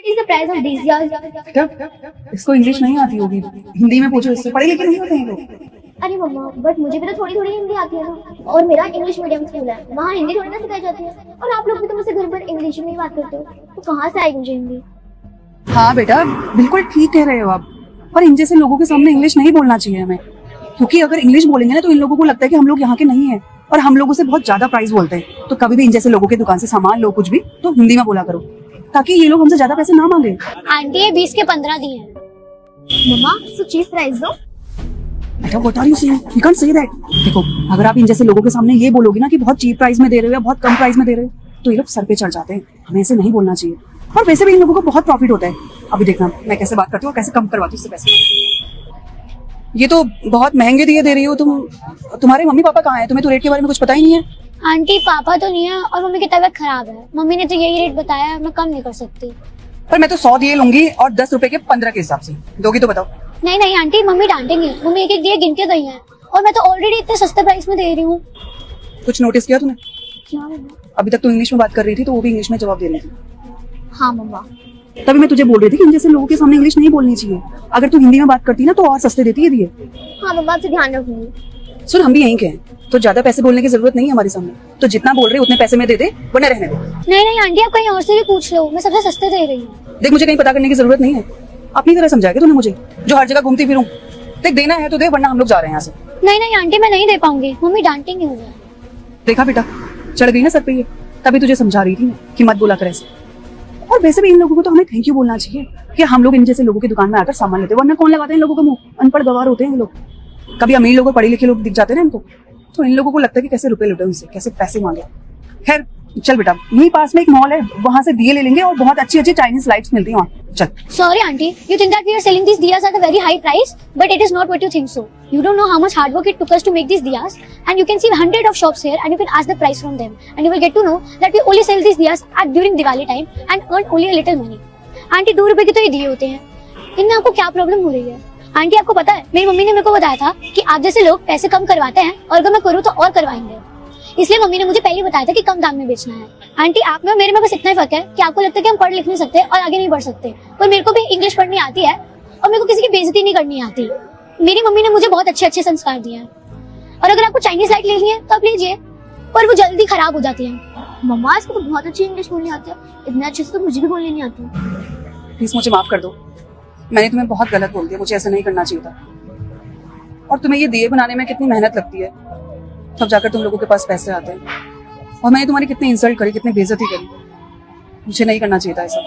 is the price of these years? बेटा इसको English नहीं आती होगी, हिंदी में पूछो इससे, पढ़े लिखे नहीं होते हैं लोग। अरे मम्मा, बट मुझे भी तो थोड़ी थोड़ी हिंदी आती है ना, और मेरा इंग्लिश मीडियम स्कूल है, वहाँ हिंदी थोड़ी ना सिखाई जाती है, और आप लोग भी तो मुझसे घर पर इंग्लिश में ही बात करते हो, तो कहाँ से आएगी मुझे हिंदी? हाँ बेटा बिल्कुल ठीक कह रहे हो आप, पर इन जैसे लोगों के सामने इंग्लिश नहीं बोलना चाहिए हमें, क्योंकि अगर इंग्लिश बोलेंगे ना तो इन लोगों को लगता है कि हम लोग यहाँ के नहीं है और हम लोगों से बहुत ज्यादा प्राइस बोलते हैं। तो कभी भी इन जैसे लोगों की दुकान से सामान लो कुछ भी तो हिंदी में बोला करो, ताकि ये लोग हमसे ज्यादा पैसे ना मांगे। आंटी ये 20 के 15 दिए हैं। मम्मा सो चीप प्राइस दो। बेटा what are you saying, you can't say that. देखो अगर आप इन जैसे लोगों के सामने ये बोलोगे ना कि बहुत चीप प्राइस में दे रहे हो या बहुत कम प्राइस में दे रहे हो, तो ये लोग सर पे चढ़ जाते हैं। हमें ऐसे नहीं बोलना चाहिए, और वैसे भी इन लोगों को बहुत प्रॉफिट होता है। अभी देखना मैं कैसे बात करती हूँ और कैसे कम करवाती हूँ इससे पैसे। ये तो बहुत महंगे दिए दे रही हो तुम, तुम्हारे मम्मी पापा कहाँ हैं? तुम्हें तो रेट के बारे में कुछ पता ही नहीं है। आंटी पापा तो नहीं है और मम्मी की तबीयत खराब है, मम्मी ने तो यही रेट बताया है, मैं कम नहीं कर सकती। पर मैं तो 100 दिए लूंगी और 10 रुपए के 15 के हिसाब से दोगी तो बताओ। नहीं नहीं आंटी, मम्मी डांटेंगी, मम्मी एक एक दिए गिन के गई है, और मैं तो ऑलरेडी इतने सस्ते प्राइस में दे रही हूँ। कुछ नोटिस किया तूने? क्या मम्मा? अभी तक तो इंग्लिश में बात कर रही थी तो वो भी इंग्लिश में जवाब दे रही थी। हाँ मम्मा। तभी मैं तुझे बोल रही थी कि इन जैसे लोगों के सामने इंग्लिश नहीं बोलनी चाहिए। अगर तू हिंदी में बात करती ना तो और सस्ते देती है दिए। हाँ मम्मा, आपसे ध्यान रखूंगी। सुन हम भी यहीं के हैं, तो ज्यादा पैसे बोलने की जरूरत नहीं है हमारे सामने, तो जितना बोल रहे उतने पैसे में दे दे, वरना रहने दे। नहीं नहीं आंटी, आप कहीं और से भी पूछ लो, मैं सबसे सस्ते दे रही हूँ। देख मुझे कहीं पता करने की जरूरत नहीं है, अपनी तरह समझाएगा तूने मुझे, जो हर जगह घूमती फिरूं। देख देना है तो दे, वरना हम लोग जा रहे हैं यहाँ से। नहीं नहीं आंटी, मैं नहीं दे पाऊंगी, मम्मी डांटेंगी मुझे। देखा बेटा चढ़ गई ना सर पे ये, तभी तुझे समझा रही थी कि मत बोला कर ऐसे। और वैसे भी इन लोगों को तो हमें थैंक यू बोलना चाहिए कि हम लोग इन जैसे लोगों की दुकान में आकर सामान लेते हैं, वरना कौन लगाते हैं इन लोगों को मुंह? अनपढ़ गवार होते हैं ये लोग। कभी अमीर लोग और पढ़े लिखे लोग दिख जाते हैं ना इनको, तो इन लोगों को लगता है कि कैसे रुपए लुटे उनसे, कैसे पैसे मांगे। खैर चल बेटा, यही पास में एक मॉल है, वहां से दिए ले लेंगे और बहुत अच्छी अच्छी चाइनीज लाइट्स मिलती है वहाँ। चल। Sorry aunty, you think that we are selling these diyas at a very high price, but it is not what you think so. You don't know how much hard work it took us to make these diyas, and you can see hundred of shops here, and you can ask the price from them, and you will get to know that we only sell these diyas at during Diwali time and earn only a little money. Aunty 2 रुपए के तो ये दिए होते हैं, इनमें आपको क्या प्रॉब्लम हो रही है? आंटी आपको पता है, मेरी मम्मी ने मेरे को बताया था कि आप जैसे लोग पैसे कम करवाते हैं, और अगर मैं करूँ तो और करवाएंगे, इसलिए मम्मी ने मुझे पहले ही बताया था कि कम दाम में बेचना है। आंटी आप में और मेरे में बस इतना ही फर्क है कि आपको लगता है कि हम पढ़ लिख नहीं सकते और आगे नहीं बढ़ सकते, पर मेरे को भी इंग्लिश पढ़नी आती है और मेरे को किसी की बेइज्जती नहीं करनी आती। मेरी मम्मी ने मुझे बहुत अच्छे अच्छे संस्कार दिए हैं, और अगर आपको चाइनीज लाइट लेनी है तो आप लीजिए, पर वो जल्दी खराब हो जाती है। मम्मा इसको तो बहुत अच्छी इंग्लिश बोलनी आती है, इतने अच्छे से तो मुझे भी बोलनी नहीं आती। प्लीज मुझे माफ कर दो, मैंने तुम्हें बहुत गलत बोल दिया, मुझे ऐसा नहीं करना चाहिए था। और तुम्हें ये दिए बनाने में कितनी मेहनत लगती है, तब जाकर तुम लोगों के पास पैसे आते हैं, और मैंने तुम्हारी कितनी इंसल्ट करी, कितनी बेइज्जती करी। मुझे नहीं करना चाहिए था ऐसा।